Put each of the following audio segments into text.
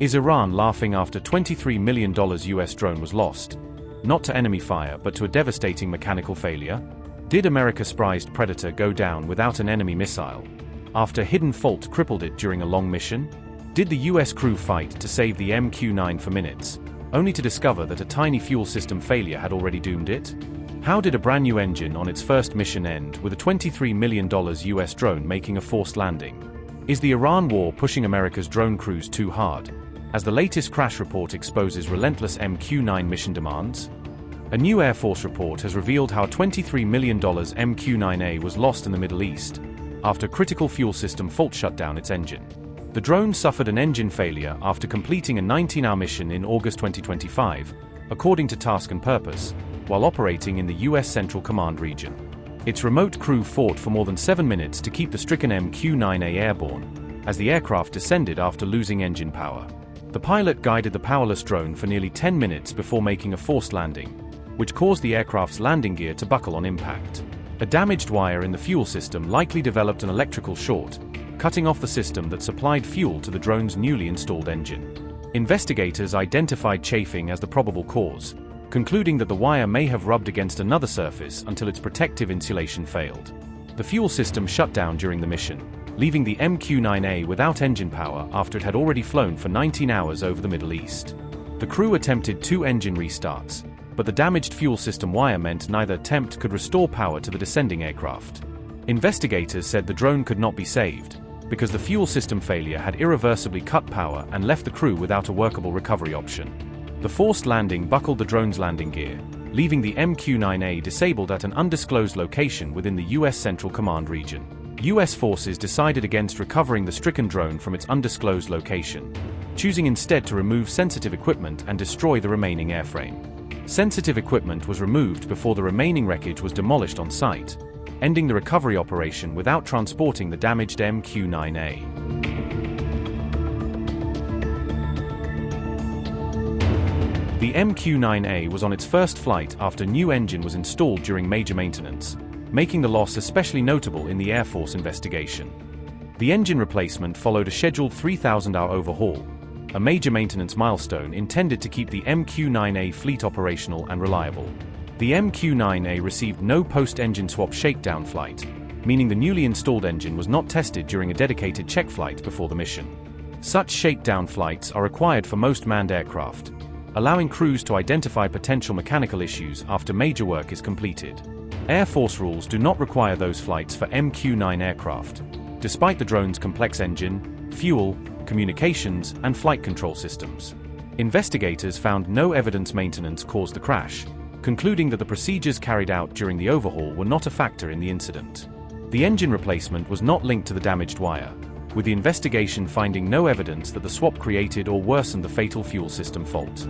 Is Iran laughing after $23 million US drone was lost? Not to enemy fire but to a devastating mechanical failure? Did America's prized Predator go down without an enemy missile, after hidden fault crippled it during a long mission? Did the US crew fight to save the MQ-9 for minutes, only to discover that a tiny fuel system failure had already doomed it? How did a brand new engine on its first mission end with a $23 million US drone making a forced landing? Is the Iran war pushing America's drone crews too hard, as the latest crash report exposes relentless MQ-9 mission demands? A new Air Force report has revealed how $23 million MQ-9A was lost in the Middle East, after critical fuel system fault shut down its engine. The drone suffered an engine failure after completing a 19-hour mission in August 2025, according to Task and Purpose, while operating in the U.S. Central Command region. Its remote crew fought for more than 7 minutes to keep the stricken MQ-9A airborne, as the aircraft descended after losing engine power. The pilot guided the powerless drone for nearly 10 minutes before making a forced landing, which caused the aircraft's landing gear to buckle on impact. A damaged wire in the fuel system likely developed an electrical short, cutting off the system that supplied fuel to the drone's newly installed engine. Investigators identified chafing as the probable cause, concluding that the wire may have rubbed against another surface until its protective insulation failed. The fuel system shut down during the mission, leaving the MQ-9A without engine power after it had already flown for 19 hours over the Middle East. The crew attempted 2 engine restarts, but the damaged fuel system wire meant neither attempt could restore power to the descending aircraft. Investigators said the drone could not be saved, because the fuel system failure had irreversibly cut power and left the crew without a workable recovery option. The forced landing buckled the drone's landing gear, leaving the MQ-9A disabled at an undisclosed location within the U.S. Central Command region. U.S. forces decided against recovering the stricken drone from its undisclosed location, choosing instead to remove sensitive equipment and destroy the remaining airframe. Sensitive equipment was removed before the remaining wreckage was demolished on site, ending the recovery operation without transporting the damaged MQ-9A. The MQ-9A was on its first flight after new engine was installed during major maintenance, making the loss especially notable in the Air Force investigation. The engine replacement followed a scheduled 3,000-hour overhaul, a major maintenance milestone intended to keep the MQ-9A fleet operational and reliable. The MQ-9A received no post-engine swap shakedown flight, meaning the newly installed engine was not tested during a dedicated check flight before the mission. Such shakedown flights are required for most manned aircraft, allowing crews to identify potential mechanical issues after major work is completed. Air Force rules do not require those flights for MQ-9 aircraft, despite the drone's complex engine, fuel, communications, and flight control systems. Investigators found no evidence maintenance caused the crash, concluding that the procedures carried out during the overhaul were not a factor in the incident. The engine replacement was not linked to the damaged wire, with the investigation finding no evidence that the swap created or worsened the fatal fuel system fault.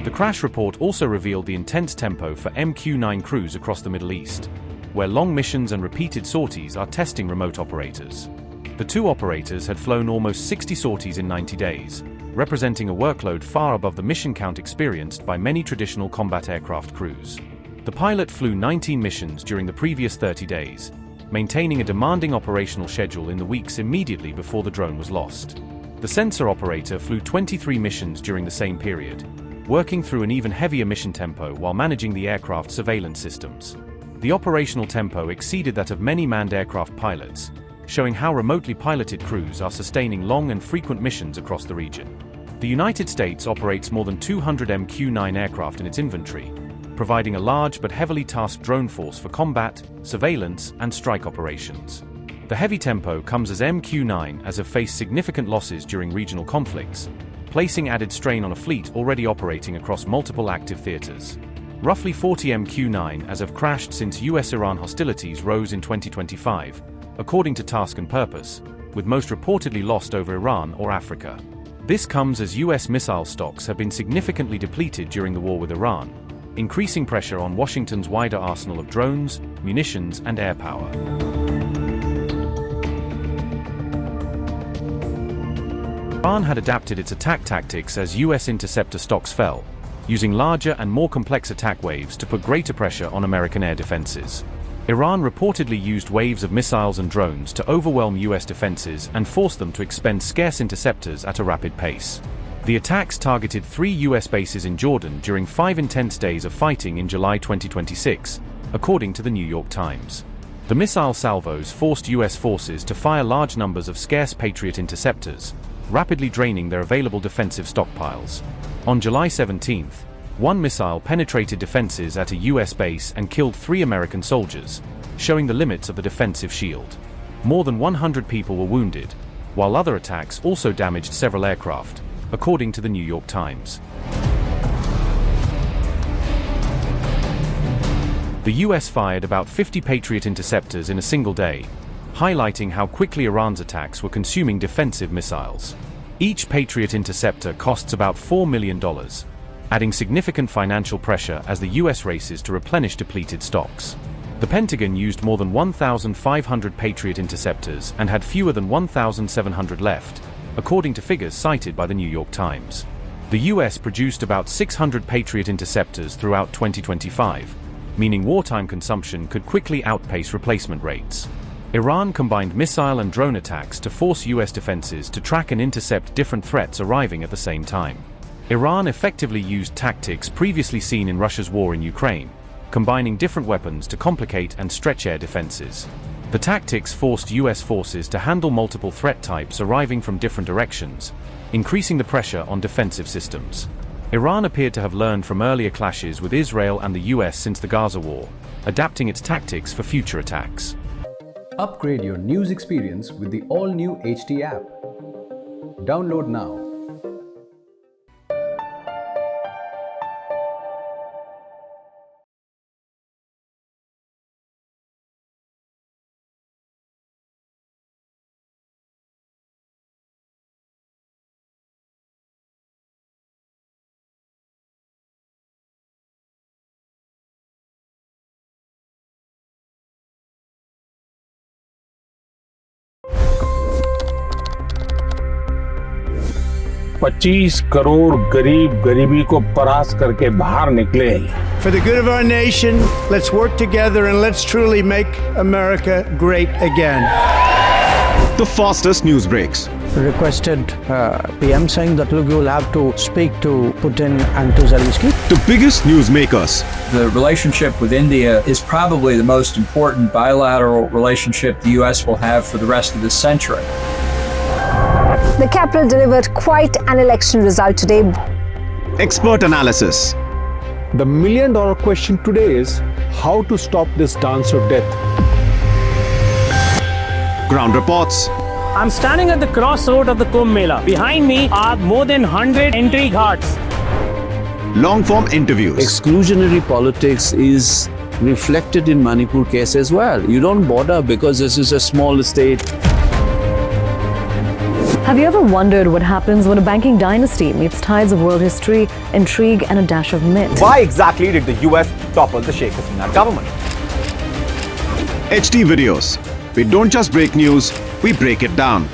The crash report also revealed the intense tempo for MQ-9 crews across the Middle East, where long missions and repeated sorties are testing remote operators. The 2 operators had flown almost 60 sorties in 90 days, representing a workload far above the mission count experienced by many traditional combat aircraft crews. The pilot flew 19 missions during the previous 30 days, maintaining a demanding operational schedule in the weeks immediately before the drone was lost. The sensor operator flew 23 missions during the same period, working through an even heavier mission tempo while managing the aircraft surveillance systems. The operational tempo exceeded that of many manned aircraft pilots, showing how remotely piloted crews are sustaining long and frequent missions across the region. The United States operates more than 200 MQ-9 aircraft in its inventory, providing a large but heavily tasked drone force for combat, surveillance, and strike operations. The heavy tempo comes as MQ-9 have faced significant losses during regional conflicts, placing added strain on a fleet already operating across multiple active theaters. Roughly 40 MQ-9 have crashed since U.S. Iran hostilities rose in 2025, according to Task and Purpose, with most reportedly lost over Iran or Africa. This comes as U.S. missile stocks have been significantly depleted during the war with Iran, increasing pressure on Washington's wider arsenal of drones, munitions, and air power. Iran had adapted its attack tactics as U.S. interceptor stocks fell, using larger and more complex attack waves to put greater pressure on American air defenses. Iran reportedly used waves of missiles and drones to overwhelm US defenses and force them to expend scarce interceptors at a rapid pace. The attacks targeted 3 US bases in Jordan during 5 intense days of fighting in July 2026, according to the New York Times. The missile salvos forced US forces to fire large numbers of scarce Patriot interceptors, rapidly draining their available defensive stockpiles. On July 17th, one missile penetrated defenses at a US base and killed 3 American soldiers, showing the limits of the defensive shield. More than 100 people were wounded, while other attacks also damaged several aircraft, according to the New York Times. The US fired about 50 Patriot interceptors in a single day, highlighting how quickly Iran's attacks were consuming defensive missiles. Each Patriot interceptor costs about $4 million, adding significant financial pressure as the US races to replenish depleted stocks. The Pentagon used more than 1,500 Patriot interceptors and had fewer than 1,700 left, according to figures cited by the New York Times. The US produced about 600 Patriot interceptors throughout 2025, meaning wartime consumption could quickly outpace replacement rates. Iran combined missile and drone attacks to force US defenses to track and intercept different threats arriving at the same time. Iran effectively used tactics previously seen in Russia's war in Ukraine, combining different weapons to complicate and stretch air defenses. The tactics forced US forces to handle multiple threat types arriving from different directions, increasing the pressure on defensive systems. Iran appeared to have learned from earlier clashes with Israel and the US since the Gaza war, adapting its tactics for future attacks. Upgrade your news experience with the all-new HT app. Download now. $25 crore गरीब गरीबी को परास्त करके बाहर निकले। For the good of our nation, let's work together and let's truly make America great again. The fastest news breaks. Requested PM saying that look, you will have to speak to Putin and to Zelensky. The biggest news makers. The relationship with India is probably the most important bilateral relationship the U.S. will have for the rest of this century. The capital delivered quite an election result today. Expert analysis. The million-dollar question today is how to stop this dance of death. Ground reports. I'm standing at the crossroad of the Kumbh Mela. Behind me are more than 100 entry ghats. Long-form interviews. Exclusionary politics is reflected in Manipur case as well. You don't bother because this is a small state. Have you ever wondered what happens when a banking dynasty meets tides of world history, intrigue, and a dash of myth? Why exactly did the US topple the Sheikh Hasina government? HT videos. We don't just break news, we break it down.